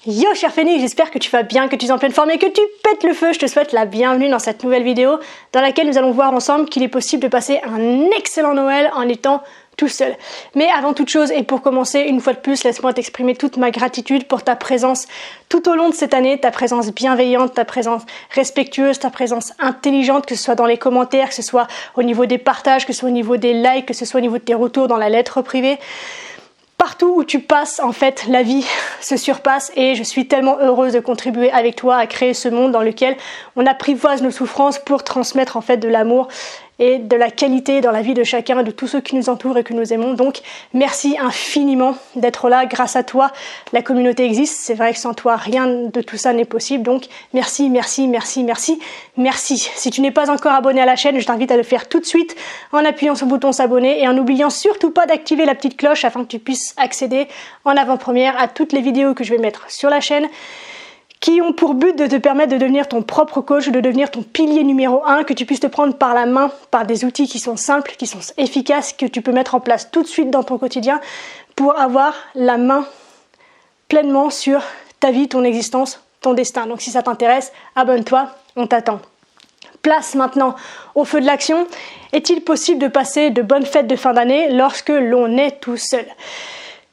Yo cher Phénix, j'espère que tu vas bien, que tu es en pleine forme et que tu pètes le feu. Je te souhaite la bienvenue dans cette nouvelle vidéo dans laquelle nous allons voir ensemble qu'il est possible de passer un excellent Noël en étant tout seul. Mais avant toute chose et pour commencer, une fois de plus, laisse-moi t'exprimer toute ma gratitude pour ta présence tout au long de cette année, ta présence bienveillante, ta présence respectueuse, ta présence intelligente, que ce soit dans les commentaires, que ce soit au niveau des partages, que ce soit au niveau des likes, que ce soit au niveau de tes retours dans la lettre privée. Partout où tu passes, en fait, la vie se surpasse et je suis tellement heureuse de contribuer avec toi à créer ce monde dans lequel on apprivoise nos souffrances pour transmettre en fait de l'amour et de la qualité dans la vie de chacun, de tous ceux qui nous entourent et que nous aimons. Donc, merci infiniment d'être là. Grâce à toi, la communauté existe. C'est vrai que sans toi, rien de tout ça n'est possible. Donc, merci, merci, merci, merci, merci. Si tu n'es pas encore abonné à la chaîne, je t'invite à le faire tout de suite en appuyant sur le bouton s'abonner et en n'oubliant surtout pas d'activer la petite cloche afin que tu puisses accéder en avant-première à toutes les vidéos que je vais mettre sur la chaîne, qui ont pour but de te permettre de devenir ton propre coach, de devenir ton pilier numéro 1, que tu puisses te prendre par la main, par des outils qui sont simples, qui sont efficaces, que tu peux mettre en place tout de suite dans ton quotidien pour avoir la main pleinement sur ta vie, ton existence, ton destin. Donc si ça t'intéresse, abonne-toi, on t'attend. Place maintenant au feu de l'action. Est-il possible de passer de bonnes fêtes de fin d'année lorsque l'on est tout seul?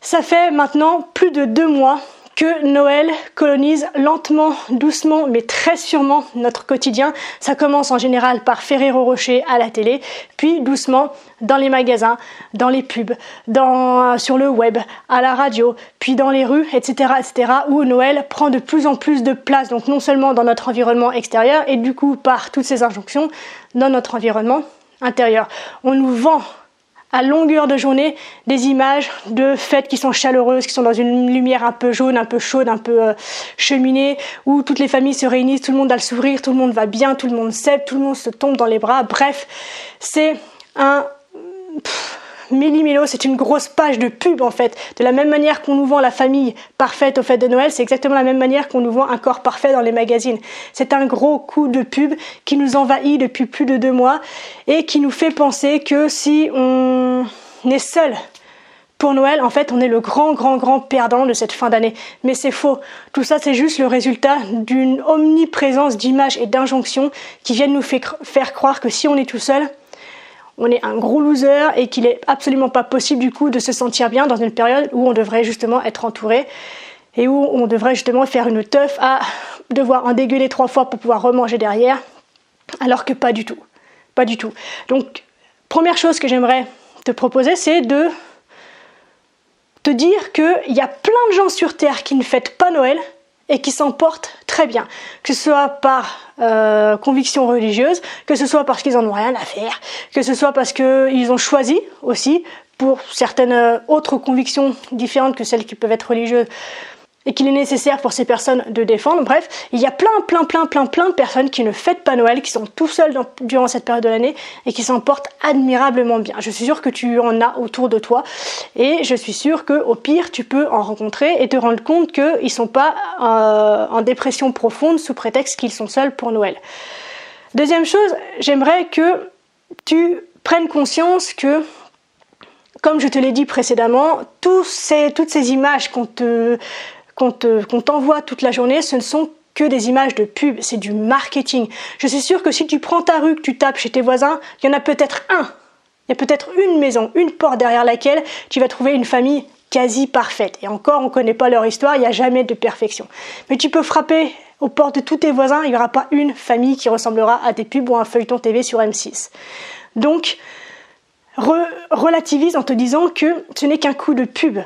Ça fait maintenant plus de 2 mois que Noël colonise lentement, doucement, mais très sûrement notre quotidien. Ça commence en général par Ferrero Rocher à la télé, puis doucement dans les magasins, dans les pubs, sur le web, à la radio, puis dans les rues, etc., etc., où Noël prend de plus en plus de place, donc non seulement dans notre environnement extérieur, et du coup par toutes ces injonctions, dans notre environnement intérieur. On nous vend à longueur de journée des images de fêtes qui sont chaleureuses, qui sont dans une lumière un peu jaune, un peu chaude, un peu cheminée, où toutes les familles se réunissent, tout le monde a le sourire, tout le monde va bien, tout le monde s'aime, tout le monde se tombe dans les bras. Bref, c'est un c'est une grosse page de pub en fait. De la même manière qu'on nous vend la famille parfaite aux fêtes de Noël, c'est exactement la même manière qu'on nous vend un corps parfait dans les magazines. C'est un gros coup de pub qui nous envahit depuis plus de 2 mois et qui nous fait penser que si on est seul pour Noël, en fait, on est le grand perdant de cette fin d'année. Mais c'est faux. Tout ça, c'est juste le résultat d'une omniprésence d'images et d'injonctions qui viennent nous faire croire que si on est tout seul, on est un gros loser et qu'il est absolument pas possible du coup de se sentir bien dans une période où on devrait justement être entouré et où on devrait justement faire une teuf à devoir en dégueuler 3 fois pour pouvoir remanger derrière, alors que pas du tout. Pas du tout. Donc, première chose que j'aimerais te proposer, c'est de te dire qu'il y a plein de gens sur Terre qui ne fêtent pas Noël et qui s'en portent très bien, que ce soit par conviction religieuse, que ce soit parce qu'ils en ont rien à faire, que ce soit parce qu'ils ont choisi aussi, pour certaines autres convictions différentes que celles qui peuvent être religieuses, et qu'il est nécessaire pour ces personnes de défendre. Bref, il y a plein de personnes qui ne fêtent pas Noël, qui sont tout seuls durant cette période de l'année et qui s'en portent admirablement bien. Je suis sûre que tu en as autour de toi et je suis sûre qu'au pire, tu peux en rencontrer et te rendre compte qu'ils ne sont pas en dépression profonde sous prétexte qu'ils sont seuls pour Noël. Deuxième chose, j'aimerais que tu prennes conscience que, comme je te l'ai dit précédemment, toutes ces images qu'on t'envoie toute la journée, ce ne sont que des images de pub, c'est du marketing. Je suis sûre que si tu prends ta rue, que tu tapes chez tes voisins, il y en a peut-être un. Il y a peut-être une maison, une porte derrière laquelle tu vas trouver une famille quasi parfaite. Et encore, on ne connaît pas leur histoire, il n'y a jamais de perfection. Mais tu peux frapper aux portes de tous tes voisins, il n'y aura pas une famille qui ressemblera à des pubs ou à un feuilleton TV sur M6. Donc, relativise en te disant que ce n'est qu'un coup de pub.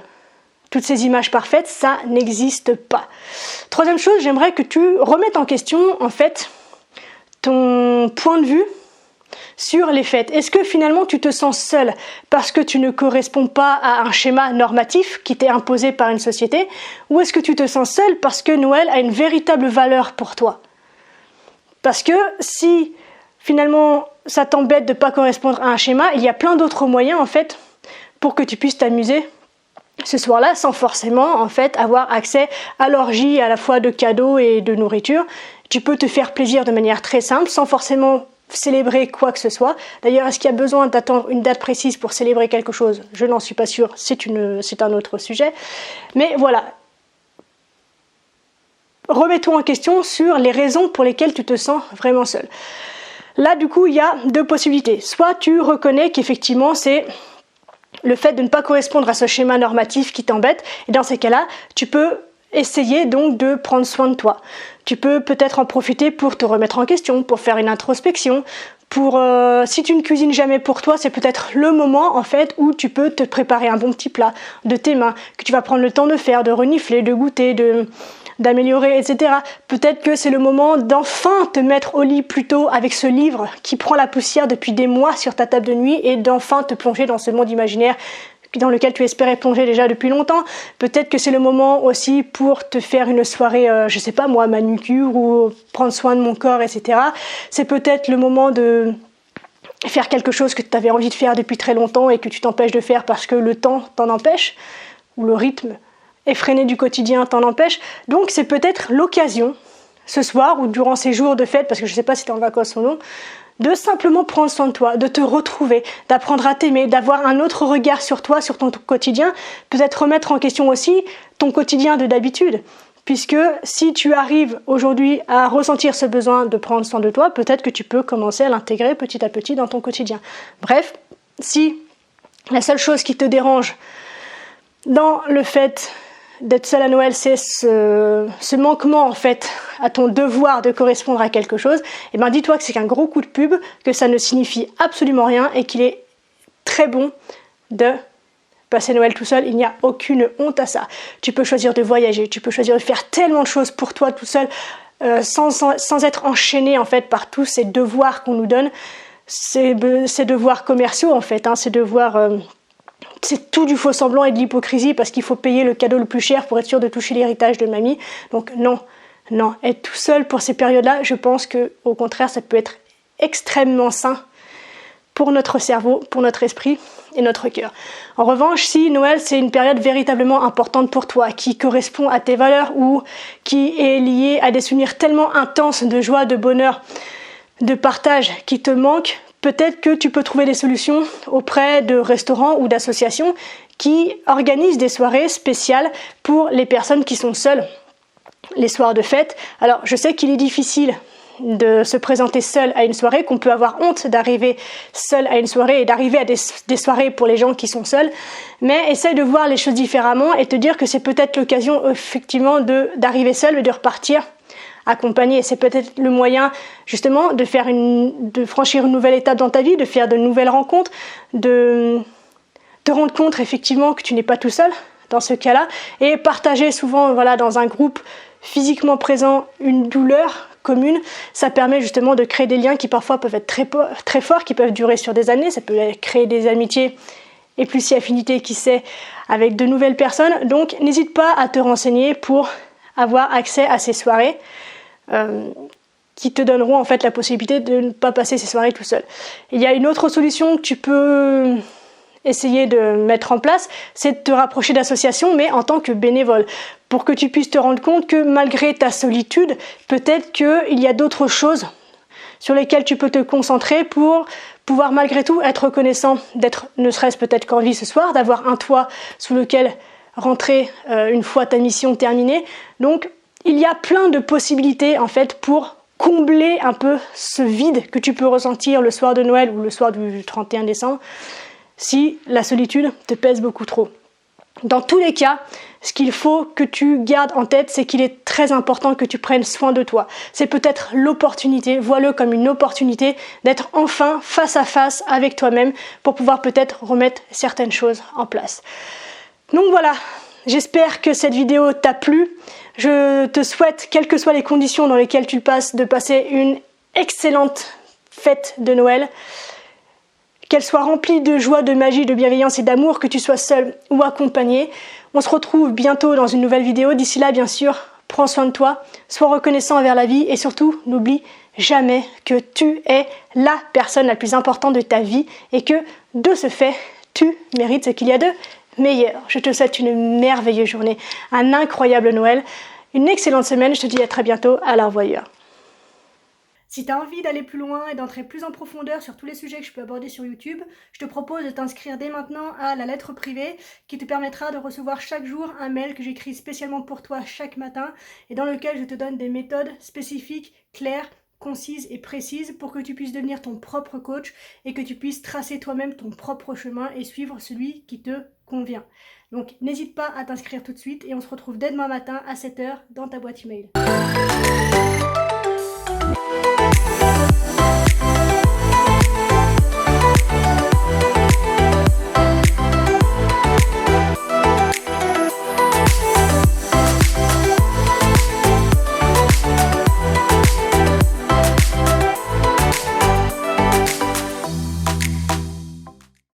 Toutes ces images parfaites, ça n'existe pas. Troisième chose, j'aimerais que tu remettes en question, en fait, ton point de vue sur les fêtes. Est-ce que finalement tu te sens seul parce que tu ne corresponds pas à un schéma normatif qui t'est imposé par une société, ou est-ce que tu te sens seul parce que Noël a une véritable valeur pour toi? Parce que si finalement ça t'embête de ne pas correspondre à un schéma, il y a plein d'autres moyens en fait pour que tu puisses t'amuser ce soir-là sans forcément en fait avoir accès à l'orgie à la fois de cadeaux et de nourriture. Tu peux te faire plaisir de manière très simple sans forcément célébrer quoi que ce soit. D'ailleurs, est-ce qu'il y a besoin d'attendre une date précise pour célébrer quelque chose? Je n'en suis pas sûre, c'est un autre sujet. Mais voilà, remets-toi en question sur les raisons pour lesquelles tu te sens vraiment seul. Là, du coup, il y a deux possibilités. Soit tu reconnais qu'effectivement, c'est le fait de ne pas correspondre à ce schéma normatif qui t'embête, et dans ces cas-là, tu peux essayer donc de prendre soin de toi. Tu peux peut-être en profiter pour te remettre en question, pour faire une introspection, si tu ne cuisines jamais pour toi, c'est peut-être le moment en fait où tu peux te préparer un bon petit plat de tes mains, que tu vas prendre le temps de faire, de renifler, de goûter, d'améliorer, etc. Peut-être que c'est le moment d'enfin te mettre au lit plus tôt avec ce livre qui prend la poussière depuis des mois sur ta table de nuit et d'enfin te plonger dans ce monde imaginaire dans lequel tu espérais plonger déjà depuis longtemps. Peut-être que c'est le moment aussi pour te faire une soirée, je sais pas moi, manucure ou prendre soin de mon corps, etc. C'est peut-être le moment de faire quelque chose que tu avais envie de faire depuis très longtemps et que tu t'empêches de faire parce que le temps t'en empêche, ou le rythme effréné du quotidien t'en empêche. Donc c'est peut-être l'occasion, ce soir ou durant ces jours de fête, parce que je sais pas si tu es en vacances ou non, de simplement prendre soin de toi, de te retrouver, d'apprendre à t'aimer, d'avoir un autre regard sur toi, sur ton quotidien, peut-être remettre en question aussi ton quotidien de d'habitude. Puisque si tu arrives aujourd'hui à ressentir ce besoin de prendre soin de toi, peut-être que tu peux commencer à l'intégrer petit à petit dans ton quotidien. Bref, si la seule chose qui te dérange dans le fait d'être seul à Noël, c'est ce manquement en fait à ton devoir de correspondre à quelque chose, et ben dis-toi que c'est qu'un gros coup de pub, que ça ne signifie absolument rien et qu'il est très bon de passer Noël tout seul. Il n'y a aucune honte à ça. Tu peux choisir de voyager, tu peux choisir de faire tellement de choses pour toi tout seul, sans être enchaîné en fait par tous ces devoirs qu'on nous donne, ces devoirs commerciaux en fait, ces devoirs c'est tout du faux semblant et de l'hypocrisie parce qu'il faut payer le cadeau le plus cher pour être sûr de toucher l'héritage de mamie. Donc non, être tout seul pour ces périodes-là, je pense que au contraire, ça peut être extrêmement sain pour notre cerveau, pour notre esprit et notre cœur. En revanche, si Noël, c'est une période véritablement importante pour toi, qui correspond à tes valeurs ou qui est liée à des souvenirs tellement intenses de joie, de bonheur, de partage qui te manquent, peut-être que tu peux trouver des solutions auprès de restaurants ou d'associations qui organisent des soirées spéciales pour les personnes qui sont seules, les soirs de fête. Alors, je sais qu'il est difficile de se présenter seul à une soirée, qu'on peut avoir honte d'arriver seul à une soirée et d'arriver à des soirées pour les gens qui sont seuls, mais essaye de voir les choses différemment et te dire que c'est peut-être l'occasion effectivement d'arriver seul et de repartir accompagné. C'est peut-être le moyen justement de franchir une nouvelle étape dans ta vie, de faire de nouvelles rencontres, de te rendre compte effectivement que tu n'es pas tout seul dans ce cas-là, et partager souvent dans un groupe physiquement présent une douleur commune, ça permet justement de créer des liens qui parfois peuvent être très forts, qui peuvent durer sur des années. Ça peut créer des amitiés et plus si affinités, qui sait, avec de nouvelles personnes. Donc n'hésite pas à te renseigner pour avoir accès à ces soirées qui te donneront en fait la possibilité de ne pas passer ces soirées tout seul. Il y a une autre solution que tu peux essayer de mettre en place, c'est de te rapprocher d'associations, mais en tant que bénévole, pour que tu puisses te rendre compte que malgré ta solitude, peut-être qu'il y a d'autres choses sur lesquelles tu peux te concentrer pour pouvoir malgré tout être reconnaissant, d'être ne serait-ce peut-être qu'en vie ce soir, d'avoir un toit sous lequel rentrer une fois ta mission terminée. Donc il y a plein de possibilités en fait pour combler un peu ce vide que tu peux ressentir le soir de Noël ou le soir du 31 décembre si la solitude te pèse beaucoup trop. Dans tous les cas, ce qu'il faut que tu gardes en tête, c'est qu'il est très important que tu prennes soin de toi. C'est peut-être l'opportunité, vois-le comme une opportunité d'être enfin face à face avec toi-même pour pouvoir peut-être remettre certaines choses en place. Donc voilà, j'espère que cette vidéo t'a plu. Je te souhaite, quelles que soient les conditions dans lesquelles tu passes, de passer une excellente fête de Noël. Qu'elle soit remplie de joie, de magie, de bienveillance et d'amour, que tu sois seul ou accompagné. On se retrouve bientôt dans une nouvelle vidéo. D'ici là, bien sûr, prends soin de toi, sois reconnaissant envers la vie et surtout, n'oublie jamais que tu es la personne la plus importante de ta vie et que, de ce fait, tu mérites ce qu'il y a de meilleur. Je te souhaite une merveilleuse journée, un incroyable Noël, une excellente semaine. Je te dis à très bientôt à la revoyure. Si tu as envie d'aller plus loin et d'entrer plus en profondeur sur tous les sujets que je peux aborder sur YouTube, je te propose de t'inscrire dès maintenant à la lettre privée qui te permettra de recevoir chaque jour un mail que j'écris spécialement pour toi chaque matin et dans lequel je te donne des méthodes spécifiques, claires, concises et précises pour que tu puisses devenir ton propre coach et que tu puisses tracer toi-même ton propre chemin et suivre celui qui te convient. Donc n'hésite pas à t'inscrire tout de suite et on se retrouve dès demain matin à 7 h dans ta boîte email.